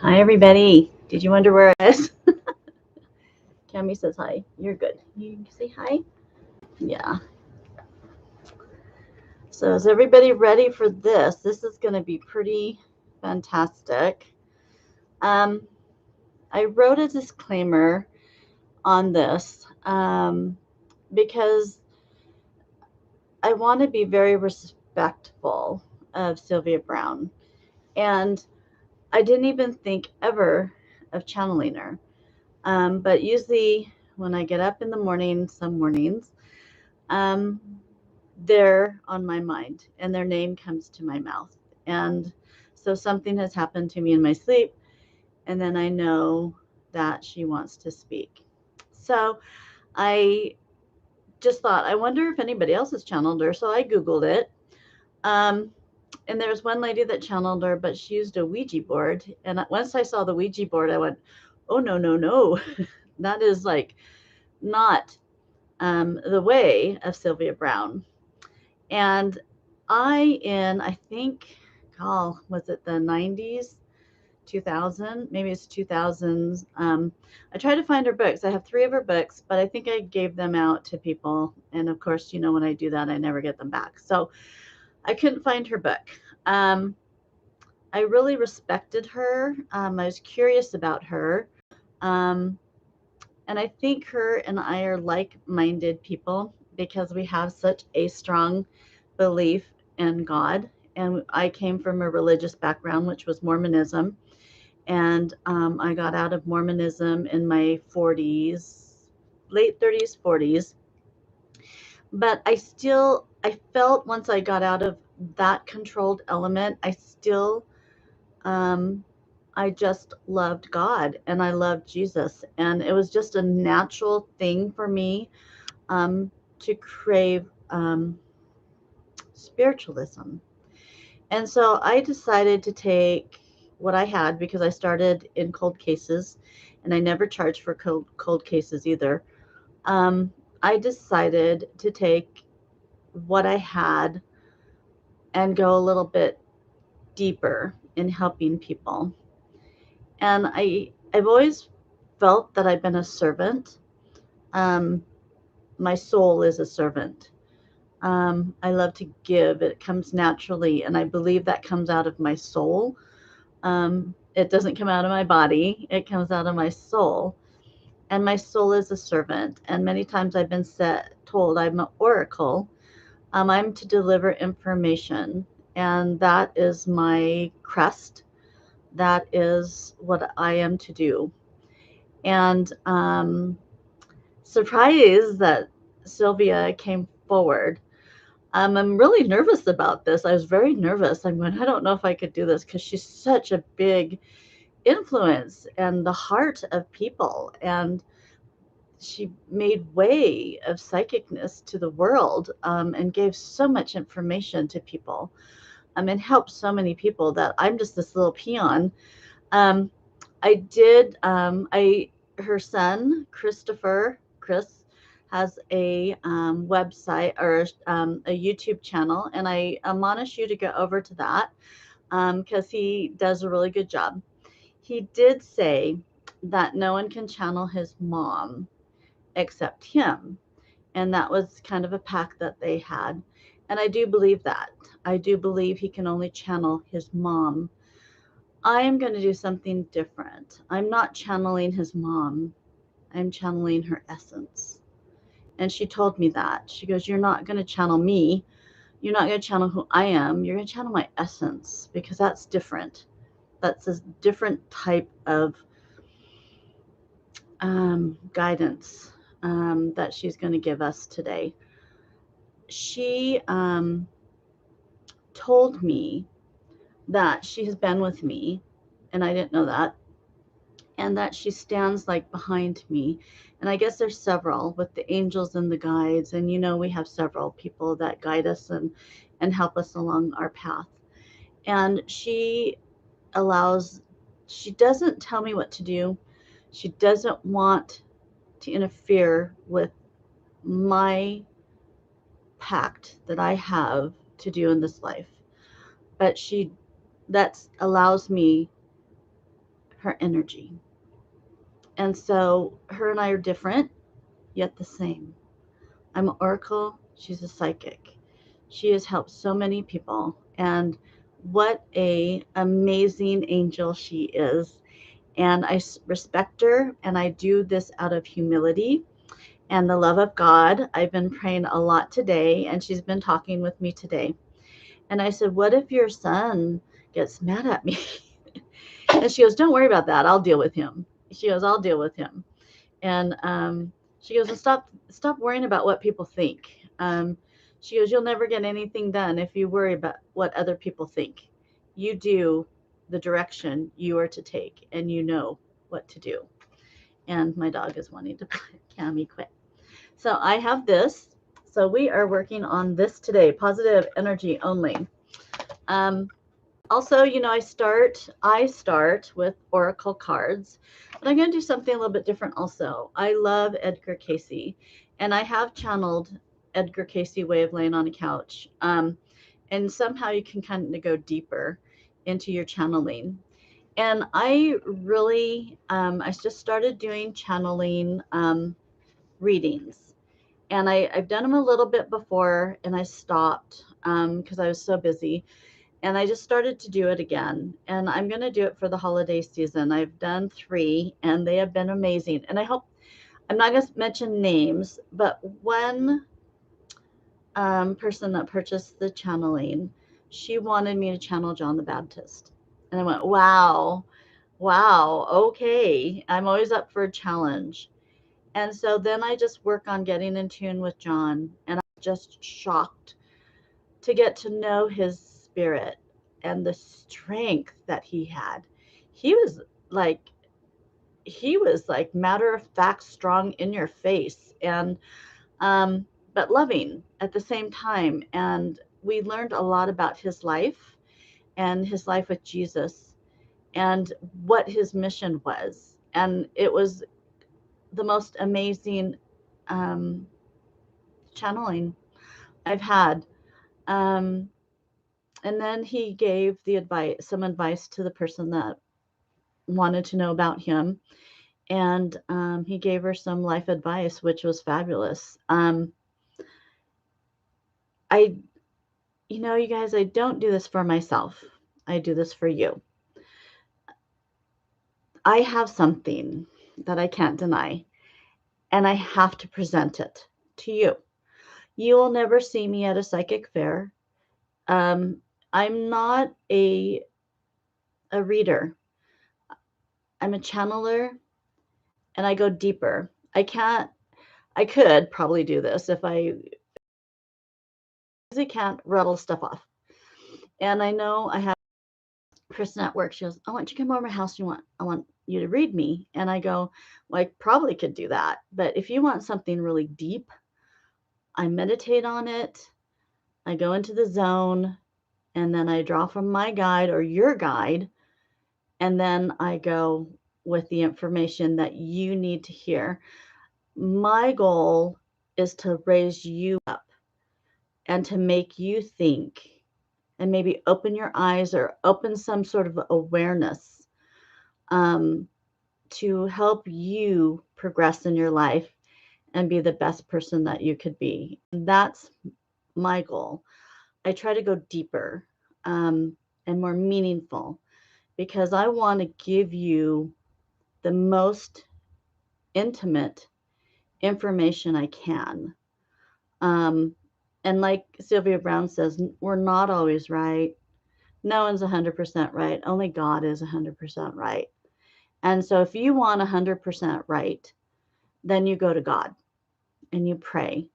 Hi, everybody. Did you wonder where I was? Cami says hi. You're good. You say hi? Yeah. So is everybody ready for this? This is going to be pretty fantastic. I wrote a disclaimer on this because I want to be very respectful of Sylvia Browne. And I didn't even think ever of channeling her. But usually when I get up in the morning, some mornings, um, they're on my mind and their name comes to my mouth. And so something has happened to me in my sleep, and then I know that she wants to speak. So I just thought, I wonder if anybody else has channeled her. So I Googled it. Um, and there was one lady that channeled her, but she used a Ouija board. And once I saw the Ouija board, I went, oh, no, no, no. That is like not the way of Sylvia Browne. And I think, was it the 90s, 2000? Maybe it's 2000s. I tried to find her books. I have 3 of her books, but I think I gave them out to people. And of course, when I do that, I never get them back. So I couldn't find her book. I really respected her. I was curious about her. Um, and I think her and I are like-minded people because we have such a strong belief in God. And I came from a religious background, which was Mormonism. And I got out of Mormonism in my 40s, late 30s, 40s. But I felt once I got out of that controlled element, um, I just loved God and I loved Jesus. And it was just a natural thing for me to crave spiritualism. And so I decided to take what I had because I started in cold cases and I never charged for cold cases either. Um, I decided to take what I had and go a little bit deeper in helping people. And I've always felt that I've been a servant. Um, my soul is a servant. I love to give. It comes naturally, and I believe that comes out of my soul. It doesn't come out of my body. It comes out of my soul. And my soul is a servant. And many times I've been told I'm an oracle. I'm to deliver information. And that is my crest. That is what I am to do. And surprised that Sylvia came forward. I'm really nervous about this. I was very nervous. I'm going, I don't know if I could do this because she's such a big influence and the heart of people. And she made way of psychicness to the world and gave so much information to people and helped so many people that I'm just this little peon. Um, her son, Chris, has a website or a YouTube channel, and I admonish you to go over to that because he does a really good job. He did say that no one can channel his mom except him. And that was kind of a pact that they had. And I do believe that. I do believe he can only channel his mom. I am going to do something different. I'm not channeling his mom. I'm channeling her essence. And she told me that. She goes, you're not going to channel me. You're not going to channel who I am. You're going to channel my essence because that's different. That's a different type of guidance that she's going to give us today. She told me that she has been with me, and I didn't know that, and that she stands like behind me. And I guess there's several with the angels and the guides, and we have several people that guide us and help us along our path. And she doesn't tell me what to do. She doesn't want to interfere with my pact that I have to do in this life. But that allows me her energy. And so her and I are different, yet the same. I'm an oracle, she's a psychic. She has helped so many people, and what a amazing angel she is. And I respect her, and I do this out of humility and the love of God. I've been praying a lot today, and she's been talking with me today. And I said, what if your son gets mad at me? And she goes, don't worry about that. I'll deal with him. She goes, I'll deal with him. And she goes, and stop worrying about what people think. She goes, you'll never get anything done if you worry about what other people think. You do the direction you are to take, and you know what to do. And my dog is wanting to Cammy quit. So I have this. So we are working on this today, positive energy only. Also, I start with oracle cards, but I'm going to do something a little bit different also. I love Edgar Cayce, and I have channeled Edgar Cayce way of laying on a couch. And somehow you can kind of go deeper into your channeling. And I really, I just started doing channeling readings. And I've done them a little bit before, and I stopped because I was so busy. And I just started to do it again. And I'm going to do it for the holiday season. I've done 3, and they have been amazing. And I hope, I'm not going to mention names, but one person that purchased the channeling, she wanted me to channel John the Baptist. And I went, wow, okay. I'm always up for a challenge. And so then I just work on getting in tune with John. And I'm just shocked to get to know his spirit and the strength that he had. He was like matter of fact, strong in your face, and but loving at the same time. And we learned a lot about his life and his life with Jesus and what his mission was. And it was the most amazing um, channeling I've had. Um, and then he gave some advice to the person that wanted to know about him, and he gave her some life advice, which was fabulous. I, you guys, I don't do this for myself. I do this for you. I have something that I can't deny, and I have to present it to you. You will never see me at a psychic fair. Um, I'm not a reader. I'm a channeler, and I go deeper. I could probably do this if I can't rattle stuff off. And I know I have a person at work. She goes, I want you to come over my house. I want you to read me. And I go, well, I probably could do that. But if you want something really deep, I meditate on it. I go into the zone, and then I draw from my guide or your guide. And then I go with the information that you need to hear. My goal is to raise you up and to make you think and maybe open your eyes or open some sort of awareness um, to help you progress in your life and be the best person that you could be. And that's my goal. I try to go deeper and more meaningful because I want to give you the most intimate information I can. Um, and like Sylvia Browne says, we're not always right. No one's 100% right. Only God is 100% right. And so if you want 100% right, then you go to God and you pray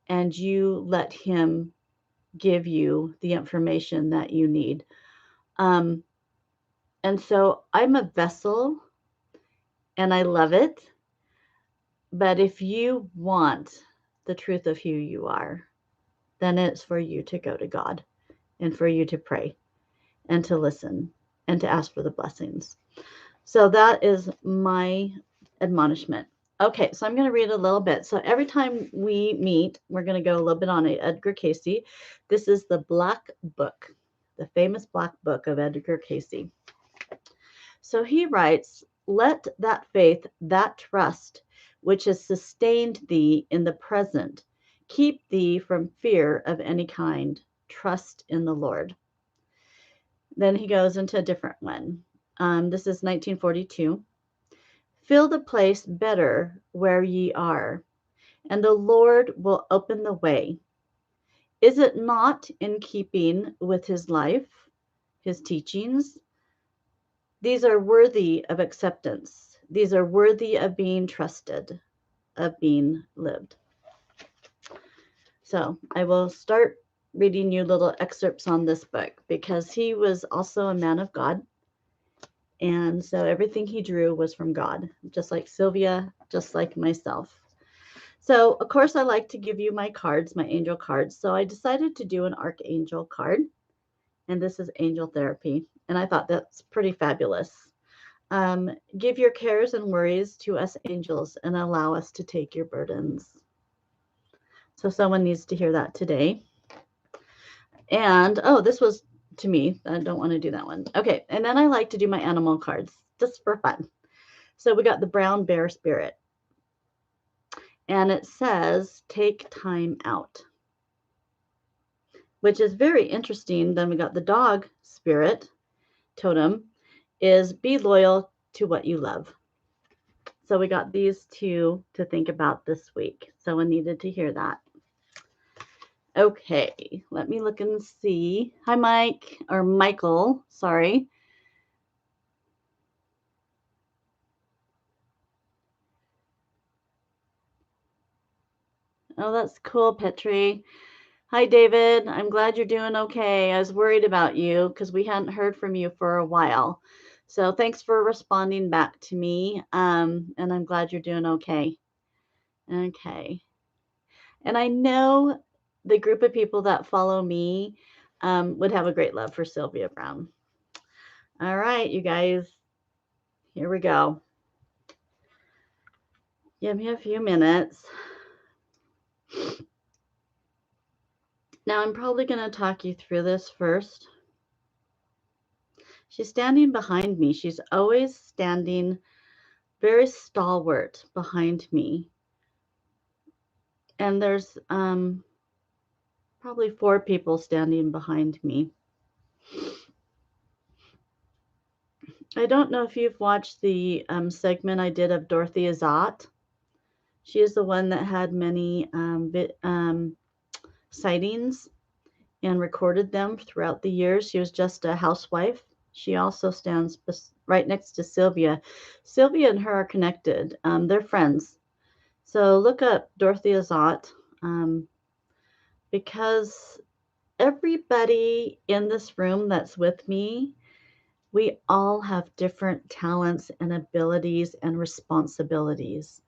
and you let Him give you the information that you need. Um, and so I'm a vessel and I love it. But if you want the truth of who you are, then it's for you to go to God and for you to pray and to listen and to ask for the blessings. So that is my admonishment. Okay, so I'm going to read a little bit. So every time we meet, we're going to go a little bit on Edgar Cayce. This is the Black Book, the famous Black Book of Edgar Cayce. So he writes, let that faith, that trust, which has sustained thee in the present, keep thee from fear of any kind. Trust in the Lord. Then he goes into a different one. This is 1942. Fill the place better where ye are, and the Lord will open the way. Is it not in keeping with his life, his teachings? These are worthy of acceptance. These are worthy of being trusted, of being lived. So I will start reading you little excerpts on this book because he was also a man of God. And so everything he drew was from God, just like Sylvia, just like myself. So, of course, I like to give you my cards, my angel cards. So I decided to do an archangel card. And this is angel therapy. And I thought that's pretty fabulous. Give your cares and worries to us angels and allow us to take your burdens. So someone needs to hear that today. And, oh, this was to me. I don't want to do that one. Okay. And then I like to do my animal cards just for fun. So we got the brown bear spirit. And it says, take time out, which is very interesting. Then we got the dog spirit totem is be loyal to what you love. So we got these two to think about this week. Someone needed to hear that. Okay, let me look and see. Hi, Mike, or Michael, sorry. Oh, that's cool, Petri. Hi, David. I'm glad you're doing okay. I was worried about you because we hadn't heard from you for a while. So thanks for responding back to me. And I'm glad you're doing okay. Okay. And I know the group of people that follow me would have a great love for Sylvia Browne. All right, you guys, here we go. Give me a few minutes. Now, I'm probably going to talk you through this first. She's standing behind me. She's always standing very stalwart behind me. And there's probably 4 people standing behind me. I don't know if you've watched the segment I did of Dorothy Azat. She is the one that had many sightings and recorded them throughout the years. She was just a housewife. She also stands right next to Sylvia. Sylvia and her are connected. They're friends. So look up Dorothy Azat because everybody in this room that's with me, we all have different talents and abilities and responsibilities.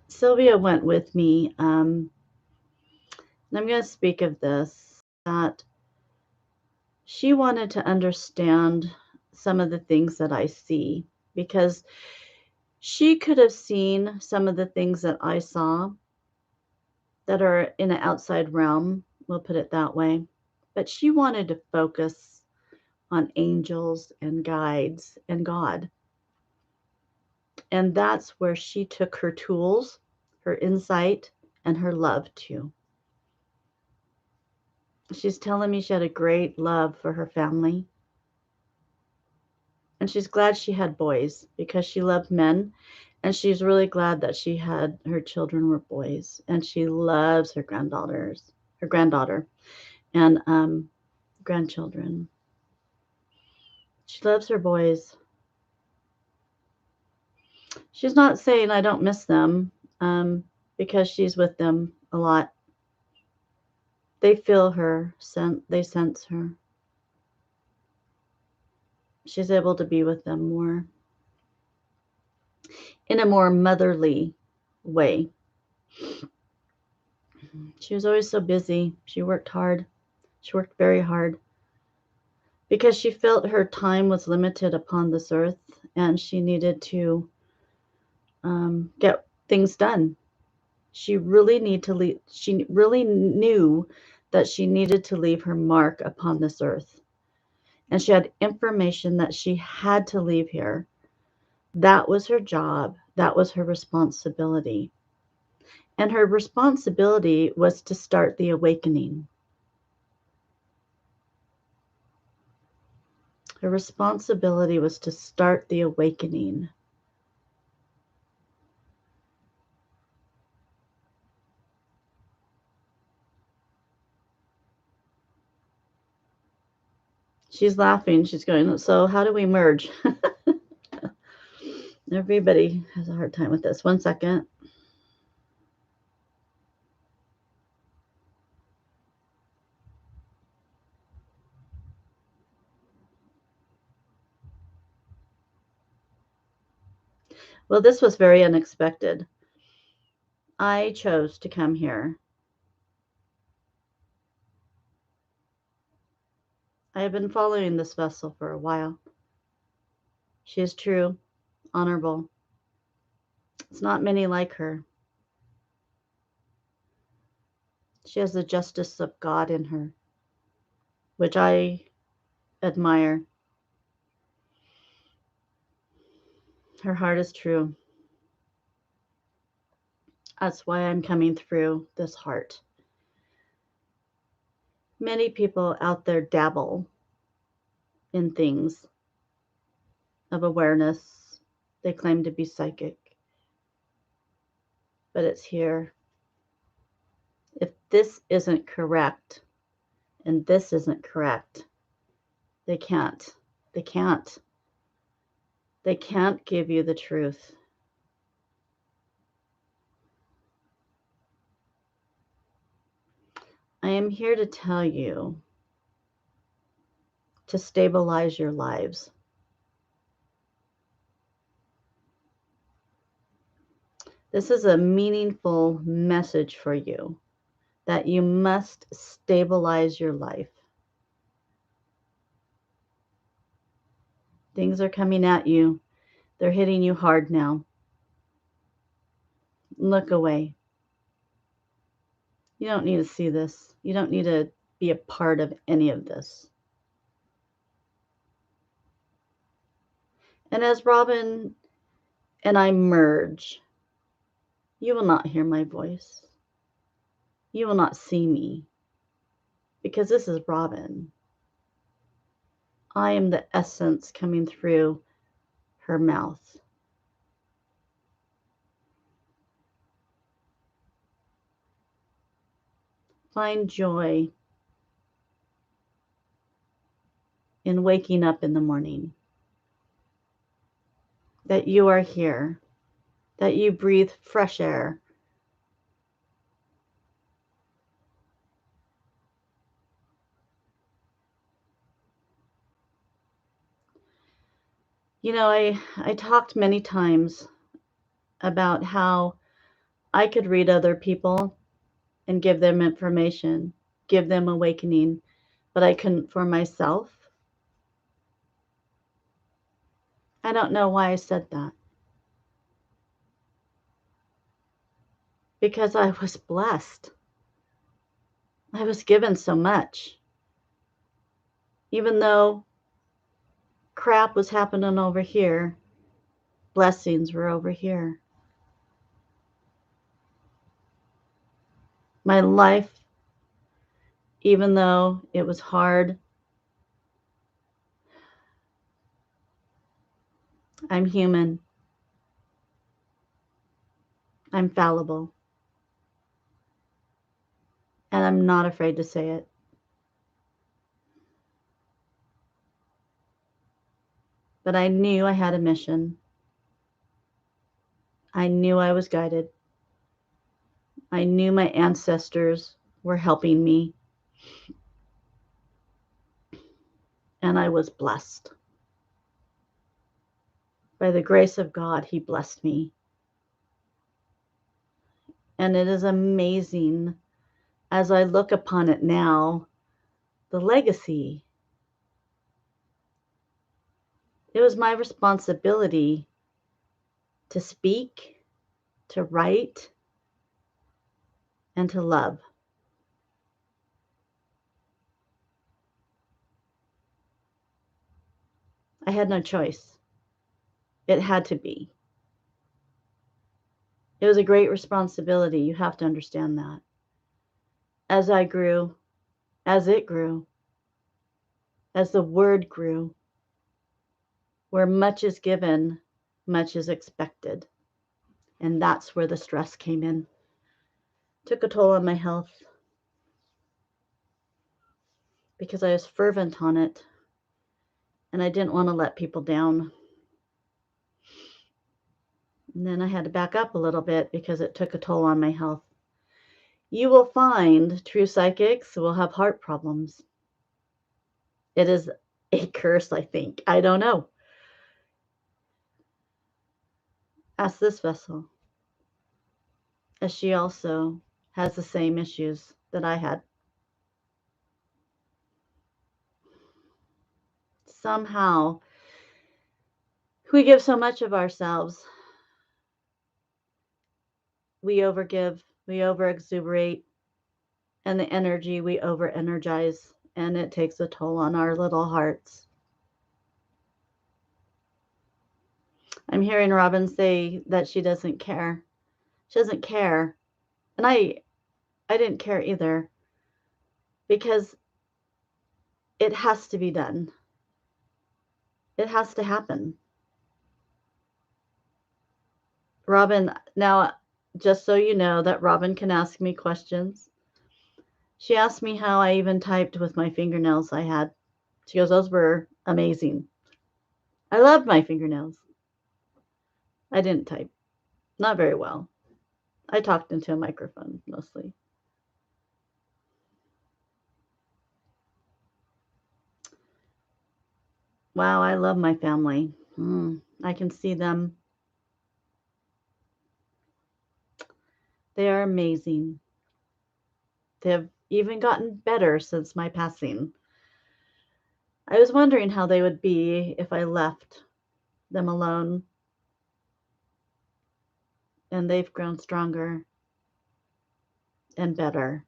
Sylvia went with me, and I'm going to speak of this, that she wanted to understand some of the things that I see because she could have seen some of the things that I saw that are in an outside realm, we'll put it that way. But she wanted to focus on angels and guides and God. And that's where she took her tools, her insight, and her love to. She's telling me she had a great love for her family. And she's glad she had boys because she loved men. And she's really glad that she had her children were boys. And she loves her granddaughter, and grandchildren. She loves her boys. She's not saying I don't miss them because she's with them a lot. They feel her, they sense her. She's able to be with them more in a more motherly way. She was always so busy. She worked hard. She worked very hard because she felt her time was limited upon this earth and she needed to get things done. She really need to leave. She really knew that she needed to leave her mark upon this earth. And she had information that she had to leave here. That was her job. That was her responsibility. And her responsibility was to start the awakening. Her responsibility was to start the awakening. She's laughing. She's going, so how do we merge? Everybody has a hard time with this. 1 second. Well, this was very unexpected. I chose to come here. I have been following this vessel for a while. She is true, honorable. It's not many like her. She has the justice of God in her, which I admire. Her heart is true. That's why I'm coming through this heart. Many people out there dabble in things of awareness. They claim to be psychic, but it's here. If this isn't correct and this isn't correct, they can't. They can't. They can't give you the truth. I am here to tell you to stabilize your lives. This is a meaningful message for you that you must stabilize your life. Things are coming at you. They're hitting you hard now. Look away. You don't need to see this. You don't need to be a part of any of this. And as Robin and I merge, you will not hear my voice. You will not see me because this is Robin. I am the essence coming through her mouth. Find joy in waking up in the morning, that you are here, that you breathe fresh air. You know, I talked many times about how I could read other people and give them information, give them awakening, but I couldn't for myself. I don't know why I said that. Because I was blessed. I was given so much. Even though crap was happening over here, blessings were over here. My life, even though it was hard, I'm human. I'm fallible. And I'm not afraid to say it. But I knew I had a mission. I knew I was guided. I knew my ancestors were helping me. And I was blessed. By the grace of God, He blessed me. And it is amazing as I look upon it now, the legacy. It was my responsibility to speak, to write, and to love. I had no choice. It had to be. It was a great responsibility. You have to understand that. As I grew, as it grew, as the word grew, where much is given, much is expected. And that's where the stress came in. Took a toll on my health because I was fervent on it and I didn't want to let people down. And then I had to back up a little bit because it took a toll on my health. You will find true psychics will have heart problems. It is a curse, I think. I don't know. Ask this vessel, as she also has the same issues that I had. Somehow, we give so much of ourselves. We overgive, we over exuberate, and the energy we over energize, and it takes a toll on our little hearts. I'm hearing Robin say that she doesn't care. She doesn't care. And I didn't care either because it has to be done. It has to happen. Robin, now, just so you know that Robin can ask me questions. She asked me how I even typed with my fingernails I had. She goes, those were amazing. I loved my fingernails. I didn't type. Not very well. I talked into a microphone mostly. Wow, I love my family. I can see them. They are amazing. They have even gotten better since my passing. I was wondering how they would be if I left them alone, and they've grown stronger and better.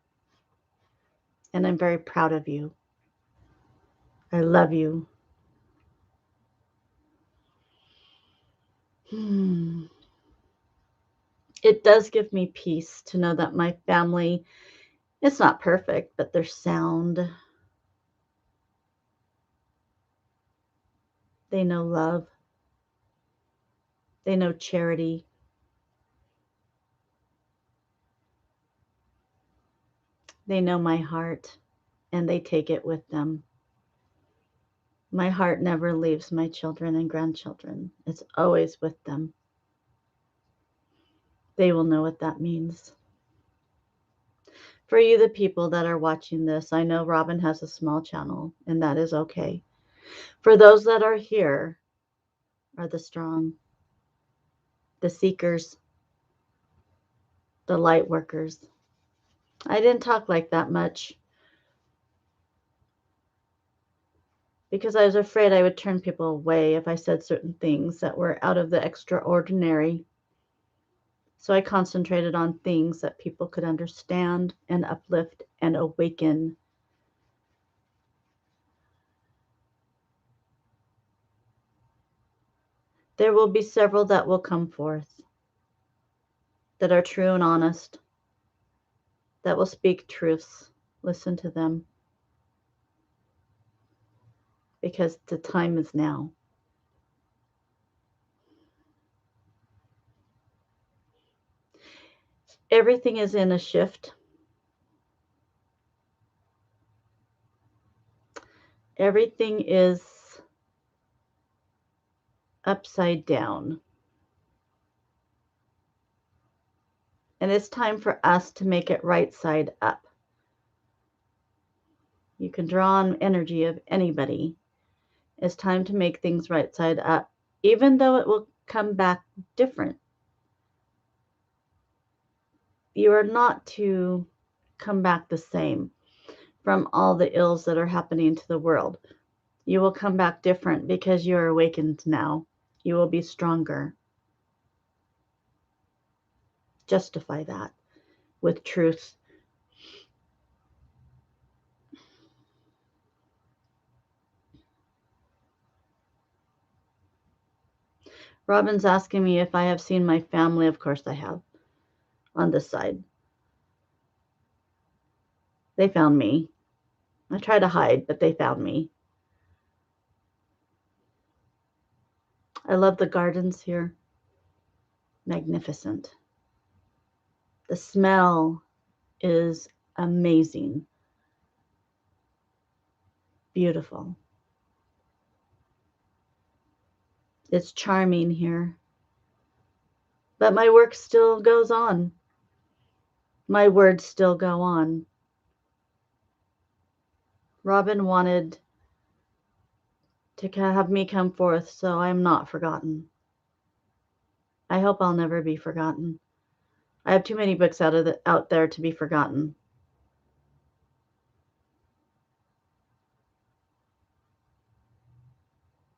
And I'm very proud of you. I love you. It does give me peace to know that my family, it's not perfect, but they're sound. They know love. They know charity. They know my heart, and they take it with them. My heart never leaves my children and grandchildren. It's always with them. They will know what that means. For you, the people that are watching this, I know Robin has a small channel, and that is okay. For those that are here, are the strong, the seekers, the light workers. I didn't talk like that much because I was afraid I would turn people away if I said certain things that were out of the extraordinary. So I concentrated on things that people could understand and uplift and awaken. There will be several that will come forth that are true and honest, that will speak truths. Listen to them because the time is now. Everything is in a shift. Everything is upside down. And it's time for us to make it right side up. You can draw on energy of anybody. It's time to make things right side up, even though it will come back different. You are not to come back the same from all the ills that are happening to the world. You will come back different because you are awakened now. You will be stronger. Justify that with truth, Robin's asking me if I have seen my family. Of course I have, on this side. They found me. I tried to hide, but they found me. I love the gardens here. Magnificent. The smell is amazing. Beautiful. It's charming here. But my work still goes on. My words still go on. Robin wanted to have me come forth, so I am not forgotten. I hope I'll never be forgotten. I have too many books out there to be forgotten.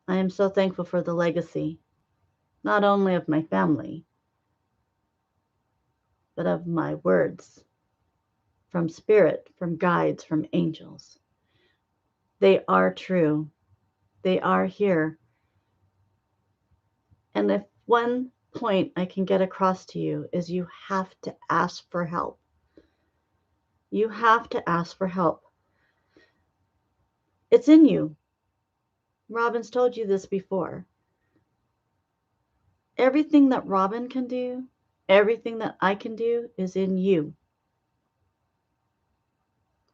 I am so thankful for the legacy, not only of my family, but of my words from spirit, from guides, from angels. They are true. They are here. And if one point I can get across to you is you have to ask for help. You have to ask for help. It's in you. Robin's told you this before. Everything that Robin can do, everything that I can do is in you.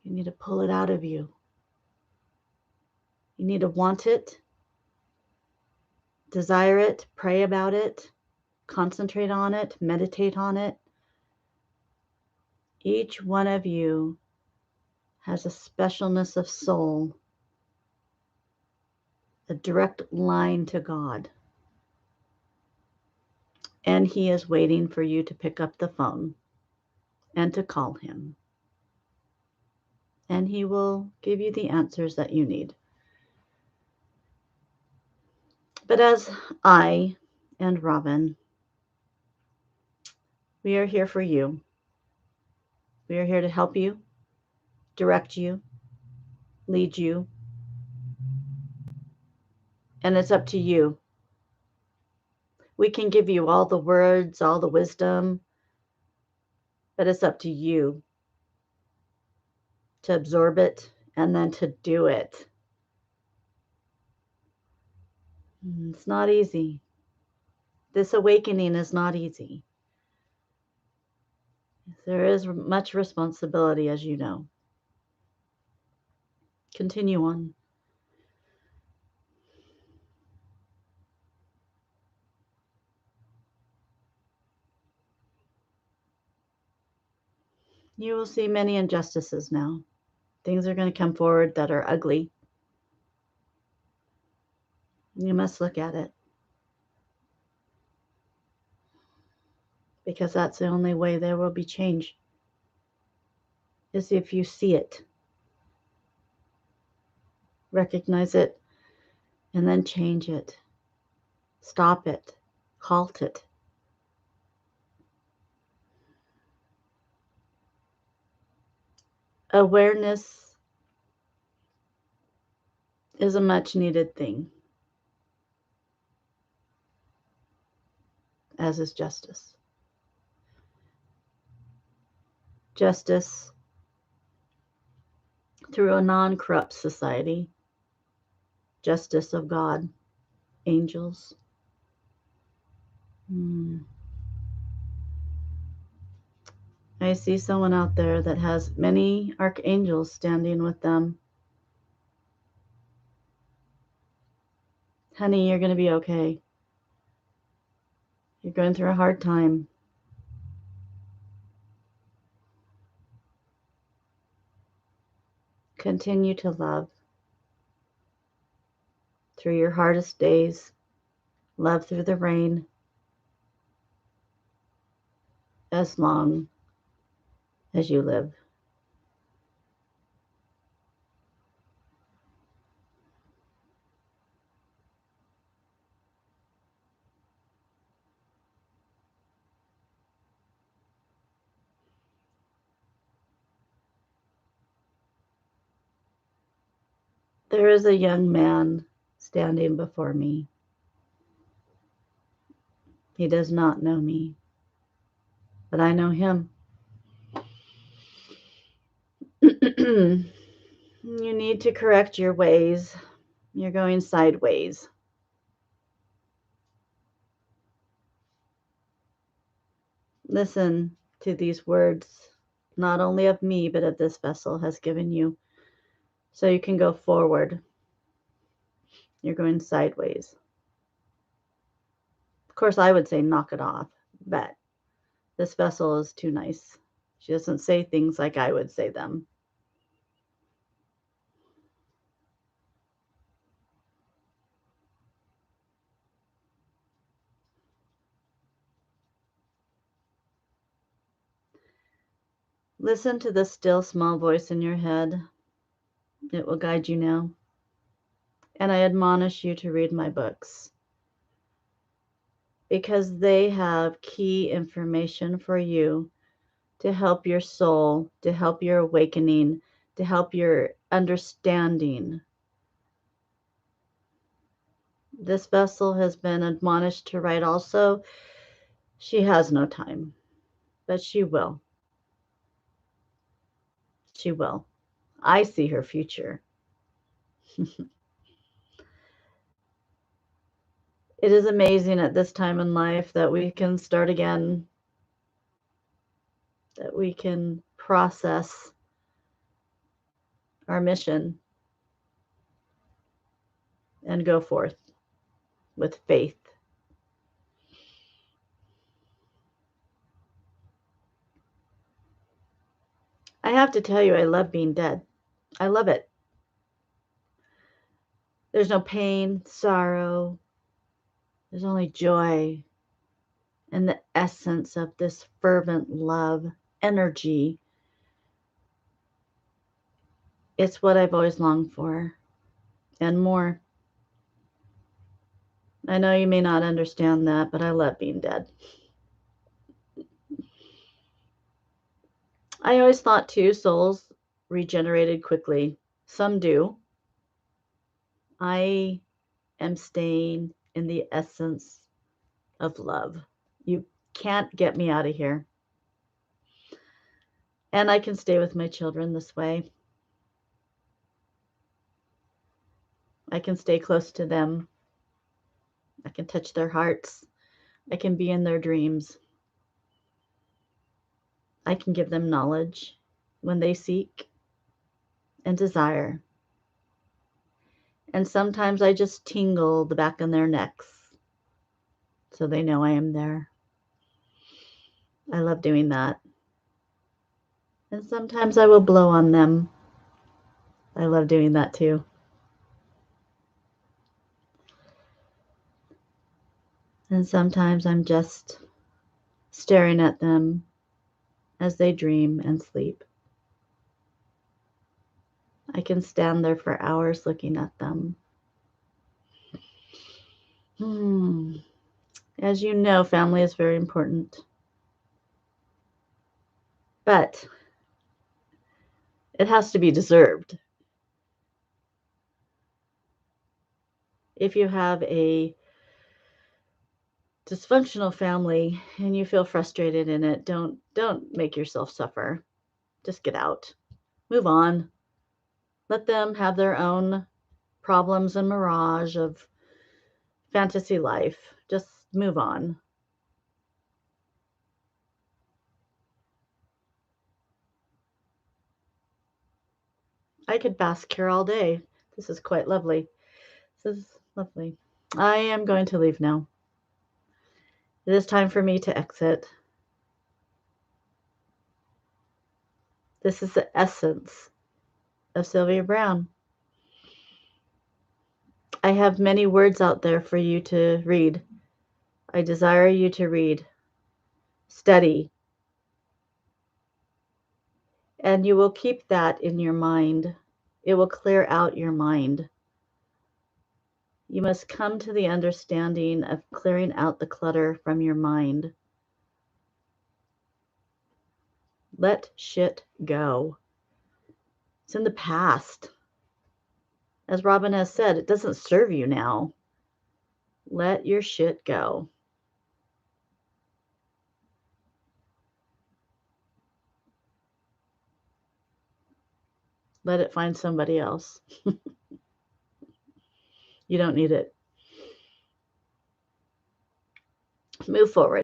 You need to pull it out of you. You need to want it, desire it, pray about it, concentrate on it, meditate on it. Each one of you has a specialness of soul, a direct line to God. And He is waiting for you to pick up the phone and to call Him. And He will give you the answers that you need. But as I and Robin, we are here for you. We are here to help you, direct you, lead you. And it's up to you. We can give you all the words, all the wisdom, but it's up to you to absorb it and then to do it. It's not easy. This awakening is not easy. There is much responsibility, as you know. Continue on. You will see many injustices now. Things are going to come forward that are ugly. You must look at it. Because that's the only way there will be change, is if you see it, recognize it, and then change it. Stop it. Halt it. Awareness is a much needed thing, as is justice. Justice through a non-corrupt society, justice of God, angels. I see someone out there that has many archangels standing with them. Honey, you're going to be okay. You're going through a hard time. Continue to love through your hardest days. Love through the rain. As long as you live. There is a young man standing before me. He does not know me, but I know him. You need to correct your ways. You're going sideways. Listen to these words, not only of me, but of this vessel has given you, so you can go forward. You're going sideways. Of course, I would say knock it off, but this vessel is too nice. She doesn't say things like I would say them. Listen to the still small voice in your head. It will guide you now. And I admonish you to read my books because they have key information for you to help your soul, to help your awakening, to help your understanding. This vessel has been admonished to write also. She has no time, but she will. She will. I see her future. It is amazing at this time in life that we can start again, that we can process our mission and go forth with faith. I have to tell you, I love being dead. I love it. There's no pain, sorrow, there's only joy and the essence of this fervent love, energy. It's what I've always longed for and more. I know you may not understand that, but I love being dead. I always thought too, souls regenerated quickly. Some do. I am staying in the essence of love. You can't get me out of here. And I can stay with my children this way. I can stay close to them. I can touch their hearts. I can be in their dreams. I can give them knowledge when they seek and desire. And sometimes I just tingle the back of their necks so they know I am there. I love doing that. And sometimes I will blow on them. I love doing that too. And sometimes I'm just staring at them as they dream and sleep. I can stand there for hours looking at them. As you know, family is very important. But it has to be deserved. If you have a dysfunctional family and you feel frustrated in it, don't make yourself suffer. Just get out. Move on. Let them have their own problems and mirage of fantasy life. Just move on. I could bask here all day. This is quite lovely. This is lovely. I am going to leave now. It is time for me to exit. This is the essence of Sylvia Browne. I have many words out there for you to read. I desire you to read, study, and you will keep that in your mind. It will clear out your mind. You must come to the understanding of clearing out the clutter from your mind. Let shit go. It's in the past. As Robin has said, it doesn't serve you now. Let your shit go. Let it find somebody else. You don't need it. Move forward.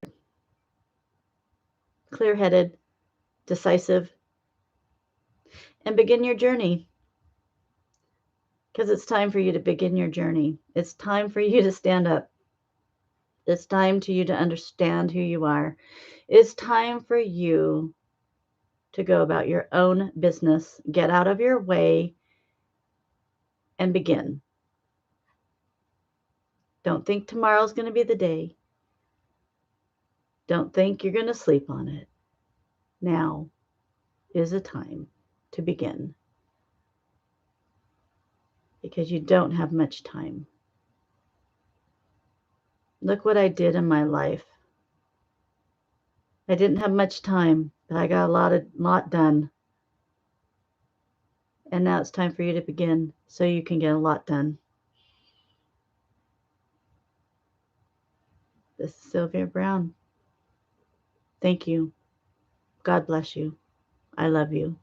Clear-headed, decisive, and begin your journey. Because it's time for you to begin your journey. It's time for you to stand up. It's time for you to understand who you are. It's time for you to go about your own business, get out of your way, and begin. Don't think tomorrow's going to be the day. Don't think you're going to sleep on it. Now is a time to begin. Because you don't have much time. Look what I did in my life. I didn't have much time, but I got a lot done. And now it's time for you to begin so you can get a lot done. This is Sylvia Browne. Thank you. God bless you. I love you.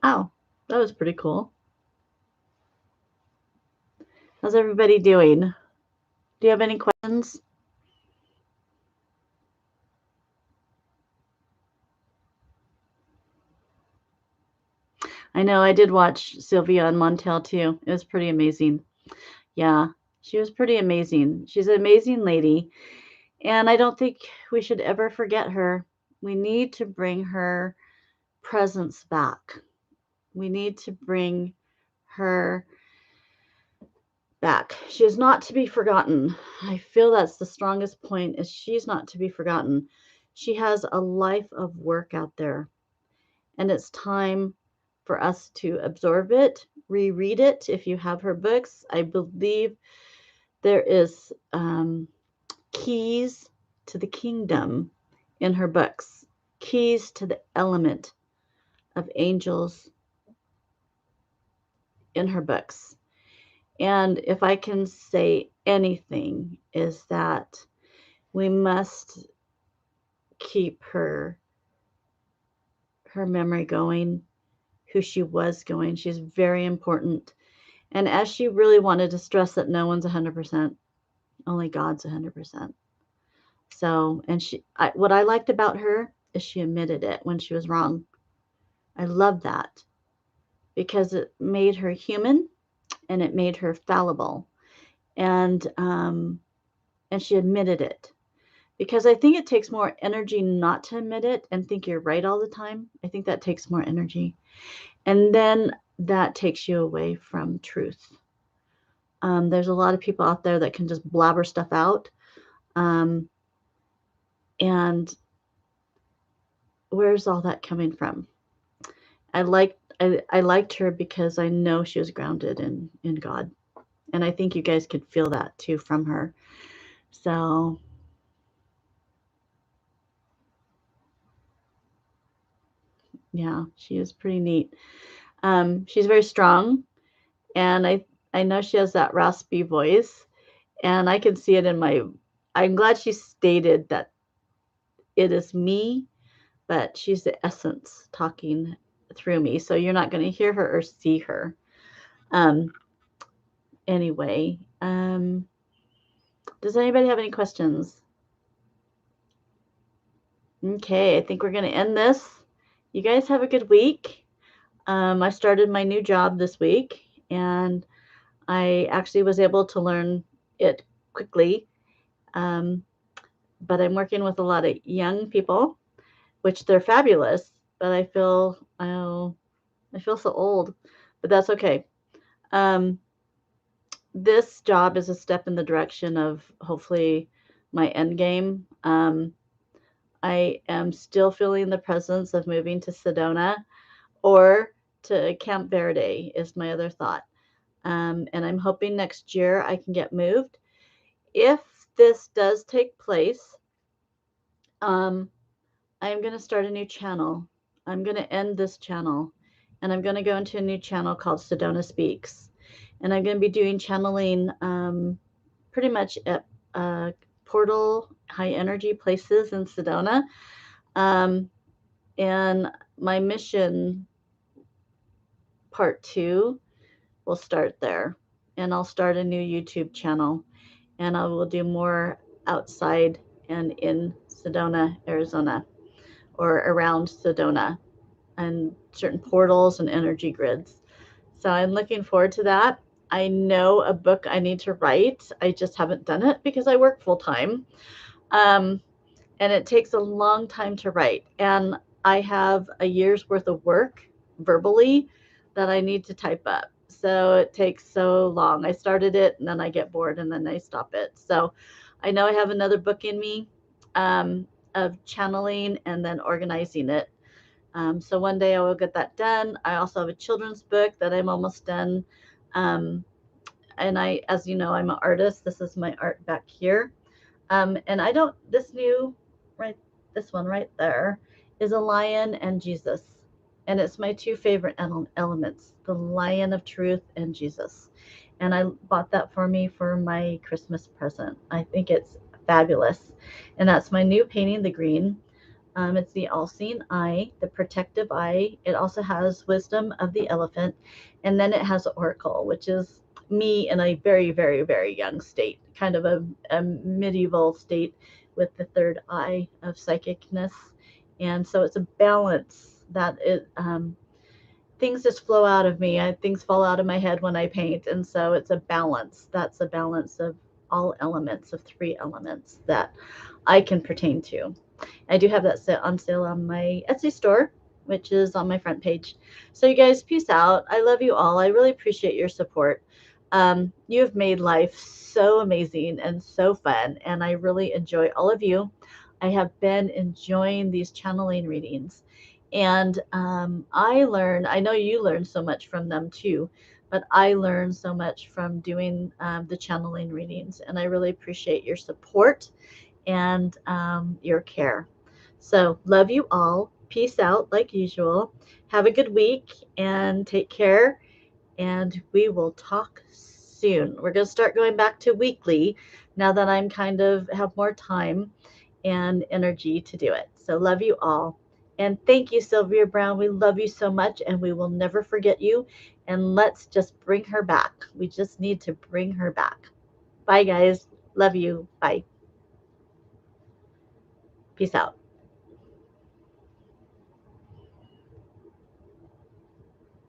Oh, that was pretty cool. How's everybody doing? Do you have any questions? I know I did watch Sylvia on Montel too. It was pretty amazing. Yeah, she was pretty amazing. She's an amazing lady. And I don't think we should ever forget her. We need to bring her presence back. We need to bring her back. She is not to be forgotten. I feel that's the strongest point is she's not to be forgotten. She has a life of work out there. And it's time for us to absorb it, reread it. If you have her books, I believe there is keys to the kingdom in her books, keys to the element of angels in her books. And if I can say anything, is that we must keep her memory going, who she was going. She's very important. And as she really wanted to stress that no one's 100%, only God's 100%. So, and what I liked about her is she admitted it when she was wrong. I love that because it made her human and it made her fallible. And she admitted it. Because I think it takes more energy not to admit it and think you're right all the time. I think that takes more energy. And then that takes you away from truth. There's a lot of people out there that can just blabber stuff out. And where's all that coming from? I liked her because I know she was grounded in God. And I think you guys could feel that too from her. So yeah, she is pretty neat. She's very strong, and I know she has that raspy voice, and I can see it in my. I'm glad she stated that it is me, but she's the essence talking through me. So you're not going to hear her or see her. Anyway, does anybody have any questions? Okay, I think we're going to end this. You guys have a good week. I started my new job this week, and I actually was able to learn it quickly. But I'm working with a lot of young people, which they're fabulous. But I feel so old, but that's okay. This job is a step in the direction of hopefully my end game. I am still feeling the presence of moving to Sedona or to Camp Verde is my other thought. And I'm hoping next year I can get moved. If this does take place, I'm going to start a new channel. I'm going to end this channel, and I'm going to go into a new channel called Sedona Speaks. And I'm going to be doing channeling pretty much at portal high energy places in Sedona. Um, and my mission part 2 will start there. And I'll start a new YouTube channel, and I will do more outside and in Sedona, Arizona, or around Sedona, and certain portals and energy grids. So I'm looking forward to that. I know a book I need to write. I just haven't done it because I work full time. Um, and it takes a long time to write. And I have a year's worth of work verbally that I need to type up. So it takes so long. I started it and then I get bored and then I stop it. So I know I have another book in me um, of channeling and then organizing it. So one day I will get that done. I also have a children's book that I'm almost done. Um, and I, as you know, I'm an artist. This is my art back here. And I don't, this new, right, this one right there is a lion and Jesus. And it's my two favorite elements, the lion of truth and Jesus. And I bought that for me for my Christmas present. I think it's fabulous. And that's my new painting, the green. It's the all-seeing eye, the protective eye. It also has wisdom of the elephant, and then it has oracle, which is me in a very, very, very young state, kind of a medieval state with the third eye of psychicness. And so it's a balance that it things just flow out of me. Things fall out of my head when I paint, and so it's a balance. That's a balance of all elements, of 3 elements that I can pertain to. I do have that set on sale on my Etsy store, which is on my front page. So you guys, peace out. I love you all. I really appreciate your support. You have made life so amazing and so fun, and I really enjoy all of you. I have been enjoying these channeling readings, and I know you learn so much from them too, but I learn so much from doing the channeling readings, and I really appreciate your support and your care. So, love you all. Peace out, like usual. Have a good week and take care. And we will talk soon. We're going to start going back to weekly now that I'm kind of have more time and energy to do it. So, love you all. And thank you, Sylvia Browne. We love you so much and we will never forget you. And let's just bring her back. We just need to bring her back. Bye, guys. Love you. Bye. Peace out.